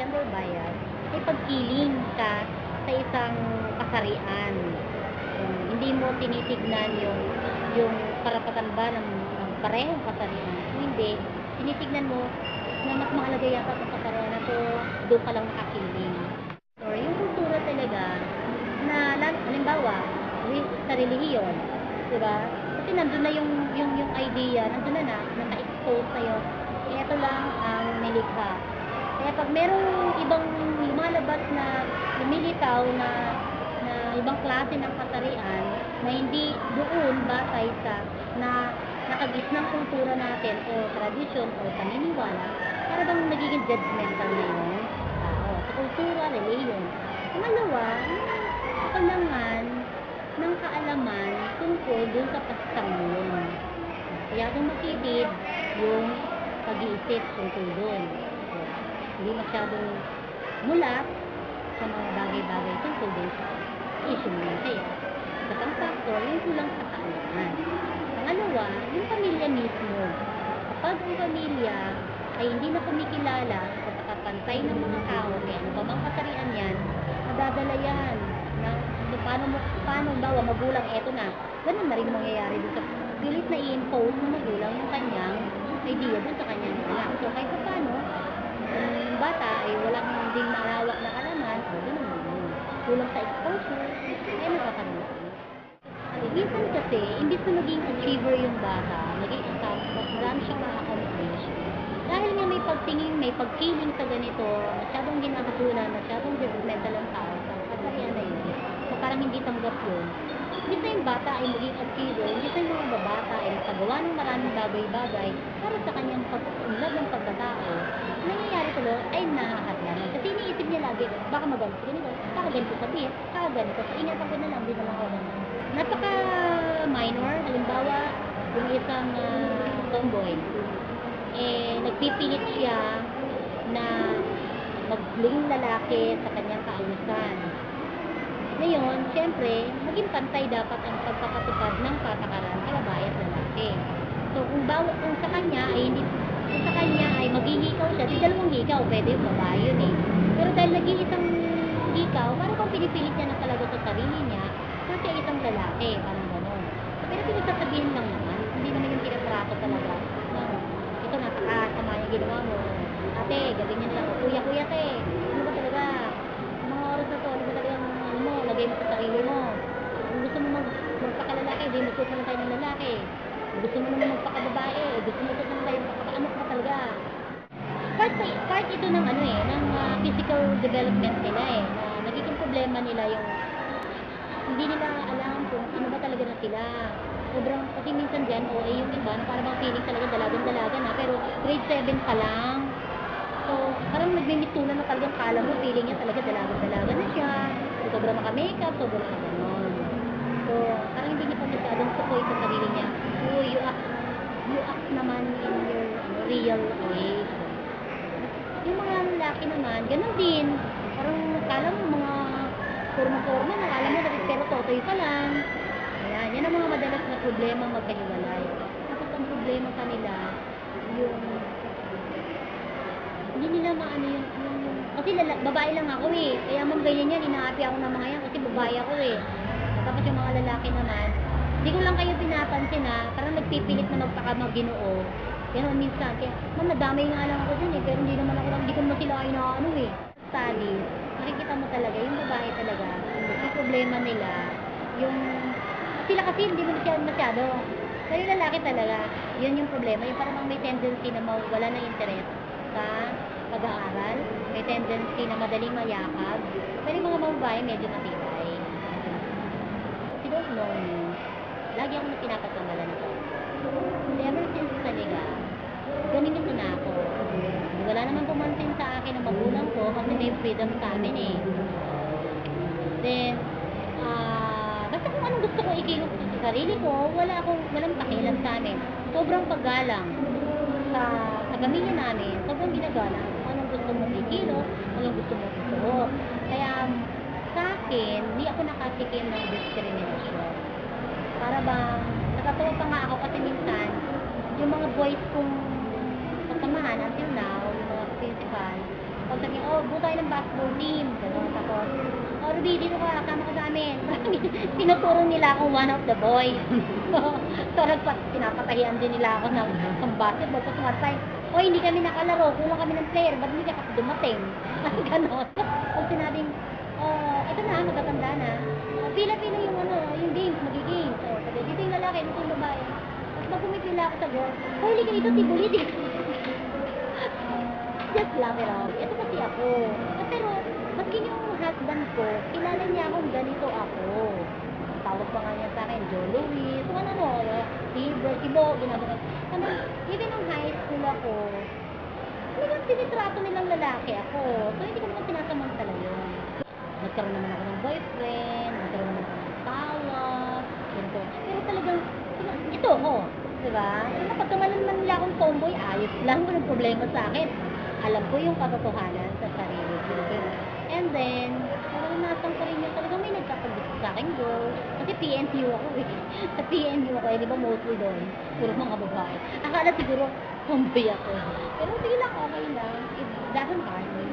gender bias ay pagkiling ka sa isang kasarian. Hindi mo tinitignan yung karapatan ba ng parehong kasarian. Kung hindi, tinitignan mo na mas mahalaga yata itong kasarian na to, doon ka lang nakakiling. Or yung kultura talaga na halimbawa sa relihiyon, di ba? Kasi nandun na yung idea, nandun na naka-expose sa'yo. Eh, ito lang ang nilikha. Kaya pag merong ibang lumalabas na lumilitaw na ibang klase ng kasarian na hindi doon batay sa na nakagis ng kultura natin o tradisyon o paniniwala, para bang nagiging judgmental na yung tao sa kultura, reliyon. Pangalawa, yung kalangan ng kaalaman tungkol dun sa pagtanggol. Kaya kung makitid yung pag-iisip tungkol dun. So, hindi masyadong mulat sa mga bagay-bagay tungkol dun sa issue mo. Kaya, sa pang factor, yung kulang sa kaalaman. Pangalawa, yung pamilya mismo. Kapag ang pamilya ay hindi na kumikilala sa pagkakapantay ng mga tao, kaya ano ba mang kasarian yan, madadala yan ng paano bawa magulang eto na, ganun na rin mangyayari dun sa pilit na i-impose ng magulang yung kanyang idea dun sa kanyang anak. So kahit pa paano, yung bata ay walang ding malawak na kalaman, o ganun yun. Kulang sa exposure, ay nakakaroon. Minsan kasi, imbis na maging achiever yung bata, naging mas marami siyang ma-accomplish. Dahil nga may pagtingin, may pagkiling sa ganito, masyadong ginakatulan, masyadong judgmental ang tao, sa kasarian na yun, so parang hindi tanggap yun. Imbis na yung bata ay maging achiever, imbis na yung mga babata ay makagawa ng maraming bagay-bagay para sa kanyang pag-unlad ng pagkatao, nangyayari tuloy ay nakakadlaman. Kasi iniisip niya lagi, baka magalit ko ganito, baka ganito sabihin, baka ganito, so ingatan ko na lang, di na lang ako ganito. Napaka minor, halimbawa, yung isang tomboy, eh, nagpipilit siya na magling lalaki sa kanyang kaayusan. Ngayon, siyempre, maging pantay dapat ang pagpapatupad ng patakaran sa babae at lalaki. So, kung sa kanya ay maghihikaw siya, di dalawang hikaw, pwede yung babae yun eh. Pero dahil nag-iisang hikaw, parang kung pinipilit niya na talaga sa sarili niya, kasi isang lalaki, parang gano'n. So, pero pinagsasabihin lang naman, hindi naman yung tinatrato talaga. Ito, napakasama yung ginawa mo. Ate, gawin niyo na lang. Kuya, te. Ano ba talaga? Mga oras na to, ano ba talaga ano mo, lagay mo sa sarili mo. Kung gusto mo magpakalalaki, di magsuot naman tayo ng lalaki. Kung gusto mo naman magpakababae, gusto mo suot naman tayo magpakaano ka talaga. Part ito ng physical development nila eh. Na nagiging problema nila yung hindi nila alam kung ano ba talaga na sila. Sobrang, kasi minsan dyan, yung iba, na parang bang feeling talaga dalagan-dalaga na, pero grade 7 pa lang. So, parang nagmimitulan na talagang kala mo, feeling niya talaga dalagan-dalaga na siya. So, sobrang naka-makeup, sobrang naka-ganon. So, parang hindi niya pa masyadong sukoy sa sarili niya. Oh, you act naman in your real age. Yung mga lalaki naman, ganon din. Parang kala mo mga forma-forma na kala mo pero totoy pa lang. Ayan, yan ang mga madalas na problema magkahiwalay. Tapos ang problema kanila, yung hindi nila maano kasi babae lang ako eh. Kaya mong ganyan yan, inaapi ako ng mga yan kasi babae ako eh. Tapos yung mga lalaki naman, hindi ko lang kayo pinapansin ha, parang nagpipilit na magpakamaginoo. Ganon minsan, kaya nadamay nga lang ako dyan eh, pero hindi ko naman sila inaano eh. Study, makikita mo talaga, yung babae talaga, yung problema nila, yung sila kasi hindi mo siya masyado. Pero yung lalaki talaga, yun yung problema. Yung parang may tendency na mawala ng interest sa pag-aaral. May tendency na madaling mayakap. Pero yung mga babae medyo matibay. Si don't know me, lagi ako na pinapagkamalan ko. Ever since talaga, ganito na ako. Wala naman pumansin sa akin ng magulang ko kasi may freedom sa amin eh. Then, basta kung anong gusto ko ikilos sa sarili ko, walang pakialam sa amin. Sobrang paggalang sa pamilya namin, sobrang ginagalang kung anong gusto mo ikilos, anong gusto mo isuot. Kaya, sa akin, hindi ako nakatikim ng discrimination. Para bang, nakatawa pa nga ako kasi minsan, yung mga boys kong kasamahan until now, yung mga principal, Tapos sabi niya, oh, buo tayo ng basketball team. Gano'n. Tapos, oh, Ruby, dito ka, kama ka sa amin. Tinuturo nila akong one of the boys. So, pinapatahian din nila ako ng basketball. Tapos one time, oh, hindi kami nakalaro, kulang kami ng player, ba't hindi ka kasi dumating? Gano'n. Pag sinabing, oh, ito na, magtatanda na. Oh, pila-pila yung yung games, magiging. So, sabi, dito yung lalaki, dito yung babae. Tapos pag pumipila ako sa girl, oh, hindi ka dito, tibuli, just laugh it off. Ito kasi ako. Pero, maski yung husband ko, kilala niya akong ganito ako. Tawag pa nga niya sa akin, Joe Louis, kung ano, si Bo, ginagawa. Ano, even nung high school ako, talagang sinitrato nilang lalaki ako. So, hindi ko naman sinasamantala yun. Nagkaroon naman ako ng boyfriend, nagkaroon naman ako ng asawa, ganito. Pero talagang, ito ako. Diba? Kapag kamalan nila akong tomboy, ayos lang, walang problema sa akin. Alam ko yung katotohanan sa sarili ko. And then, naranasan ko rin yung talagang may nagkakagusto sa akin, girl. Kasi PNU ako eh. Sa PNU ako eh, di ba mostly doon? Puro mga babae. Akala siguro, tomboy ako. Pero sige lang, okay lang. It doesn't harm me.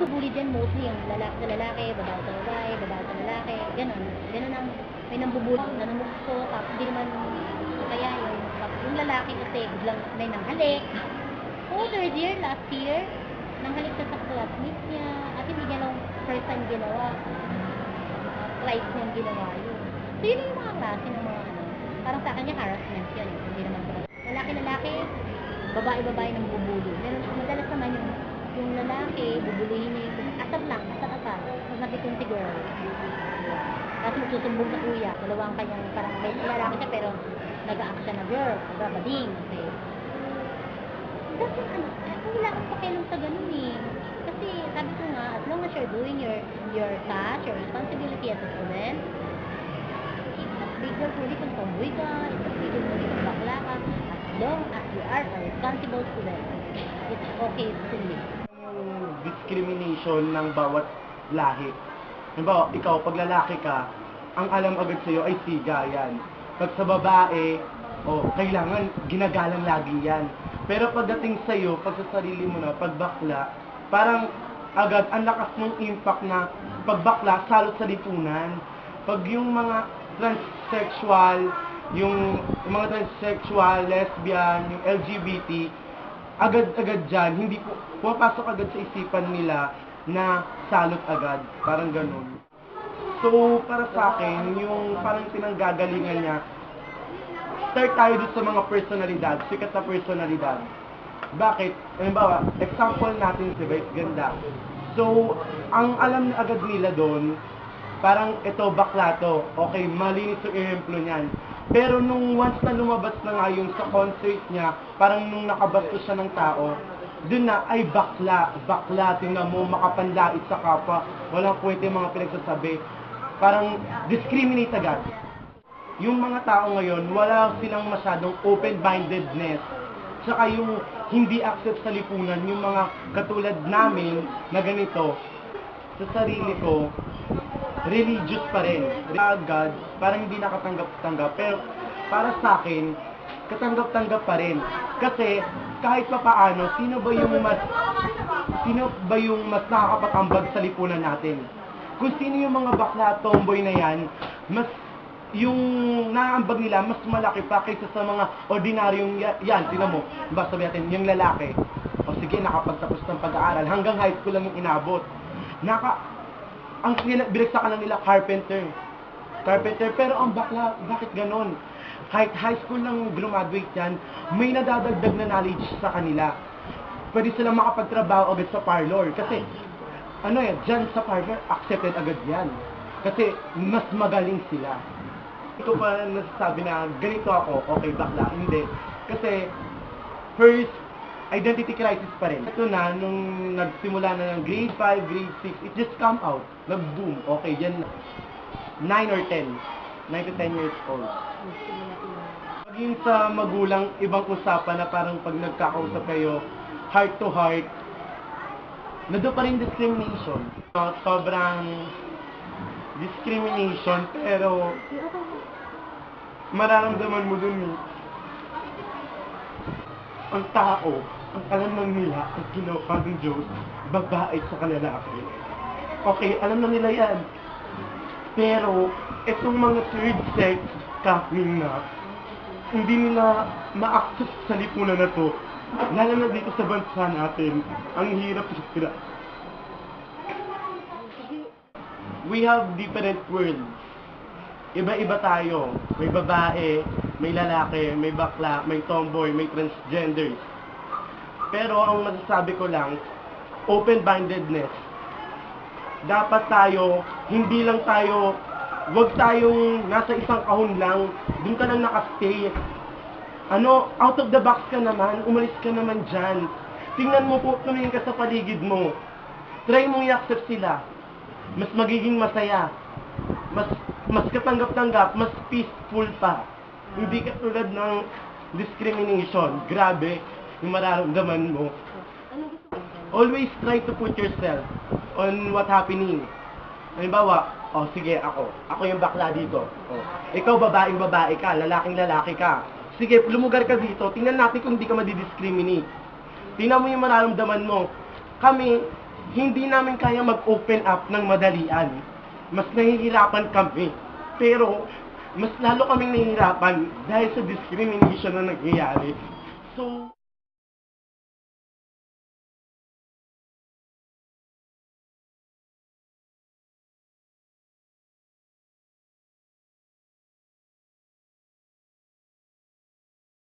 Subuli dyan mostly yung lalaki sa lalaki, babae sa babae, babae sa lalaki. Ganon. Ganon ang may nambubuli, nanumukso, tapos di naman kaya yung lalaki kasi biglang may nanghalik. Oh, third year, last year, nanghalik siya sa classmate niya at hindi niya lang first time ginawa. Twice niyang ginawa yun. So, yun yung mga klase ng mga parang sa akin yung harassment yun. Hindi naman talaga. Lalaki-lalaki, babae-babae ng bubuli. Meron madalas naman yung lalaki, bubulihin niya yung asap lang, asap-asap. Mas natikong si girl. Tapos magsusumbong sa kuya. Dalawang kanyang parang may lalaki siya pero nag-a-act siya na girl, nag-abading. Okay. Kasi wala akong pakialam sa ganun eh. Kasi sabi ko nga, as long as you're doing your task, your responsibility as a student, it's not bigger fully kung tomboy ka, it's not bigger fully kung bakla ka, as long as you are a responsible student, it's okay to me. Yung discrimination ng bawat lahi. Halimbawa, ikaw, pag lalaki ka, ang alam agad sa'yo ay siga yan. Pag sa babae, kailangan ginagalang lagi yan. Pero pagdating sa'yo, pag sa sarili mo na, pag bakla, parang agad ang lakas ng impact na pag bakla, salot sa lipunan. Pag yung mga transsexual, lesbian, yung LGBT, agad-agad dyan, hindi po, pumapasok agad sa isipan nila na salot agad, parang ganun. So, para sa akin, yung parang pinanggagalingan niya, start tayo dito sa mga personalidad, sikat na personalidad. Bakit? Halimbawa, example natin si Vice Ganda. So, ang alam agad nila doon, parang ito, bakla to. Okay, malinis yung ehemplo niyan. Pero nung once na lumabas na nga yung sa concert niya, parang nung nakabasto siya ng tao, dun na, ay bakla, tingnan mo, makapanlait sa kapwa, walang kwenta yung mga pinagsasabi. Parang discriminate agad. Yung mga tao ngayon, wala silang masyadong open-mindedness. Tsaka yung hindi accept sa lipunan, yung mga katulad namin na ganito, sa sarili ko, religious pa rin. God, parang hindi nakatanggap-tanggap. Pero para sa akin, katanggap-tanggap pa rin. Kasi kahit pa paano, sino ba yung mas nakakapatambag sa lipunan natin? Kung sino yung mga bakla tomboy na yan, mas yung naambag nila mas malaki pa kaysa sa mga ordinaryong yan, tinan mo, basta sabihin natin, yung lalaki, o sige, nakapagtapos ng pag-aaral, hanggang high school lang yung inabot. Ang binagsakan lang nila, carpenter, pero ang bakla, bakit ganon? Kahit high school lang graduate yan, may nadadagdag na knowledge sa kanila. Pwede silang makapagtrabaho agad sa parlor, kasi, dyan sa parlor, accepted agad yan. Kasi, mas magaling sila. Ito pa nasasabi na ganito ako, okay, bakla, hindi. Kasi, first, identity crisis pa rin. Ito na, nung nagsimula na ng grade 5, grade 6, it just come out. Nag-boom. Okay, yan na. 9 or 10. 9 to 10 years old. Paging sa magulang, ibang usapan na parang pag nagkakausap kayo, heart to heart, nandun pa rin discrimination. Sobrang discrimination, pero mararamdaman mo dun ang tao ang alam lang nila, ang ginawa ng Diyos, babae sa lalaki. Okay, alam na nila yan. Pero, itong mga third sex, coming na, hindi nila ma-access sa lipunan na to. Lalo na dito sa bansa natin, ang hirap. We have different worlds. Iba-iba tayo. May babae, may lalaki, may bakla, may tomboy, may transgenders. Pero ang masasabi ko lang, open-mindedness. Dapat tayo, hindi lang tayo, wag tayong nasa isang kahon lang, dun ka lang nakastay. Out of the box ka naman, umalis ka naman dyan. Tingnan mo po, tumingin ka sa paligid mo. Try mong i-accept sila. Mas magiging masaya. Mas katanggap-tanggap, mas peaceful pa. Hindi ka tulad ng discrimination. Grabe, yung mararamdaman mo. Always try to put yourself on what happening. Halimbawa, sige, ako yung bakla dito. Ikaw babaeng-babae ka, lalaking-lalaki ka. Sige, lumugar ka dito, tingnan natin kung hindi ka madidiscriminate. Tingnan mo yung mararamdaman mo. Kami, hindi namin kaya mag-open up ng madalian. Mas nahihirapan kami. Pero, mas lalo kaming nahihirapan dahil sa discrimination na nangyayari. So,